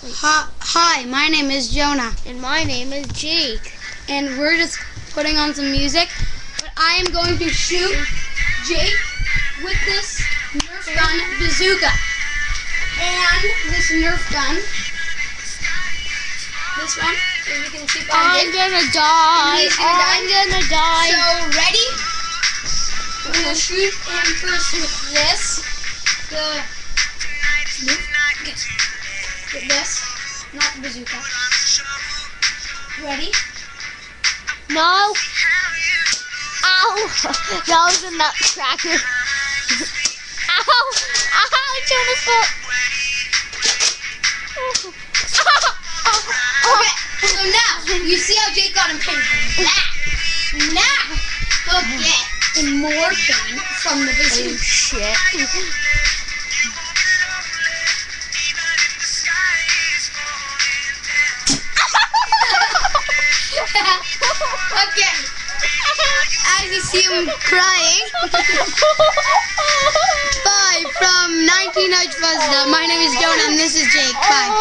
Hi, my name is Jonah. And my name is Jake. And we're just putting on some music. But I am going to shoot Jake with this nerf gun bazooka. And this nerf gun. This one, as you can see behind I'm gonna die. I'm gonna die. So, ready? We're gonna shoot him first with this. With this, not the bazooka. Ready? No. Ow! That was a nutcracker. Ow! Ow! Jonah's foot. Okay, so now, you see how Jake got in pain from that. Now, he'll get in more pain from the bazooka. Oh, shit. Okay, as you see him crying. Bye from 19 Hutch. My name is Jonah and this is Jake. Bye.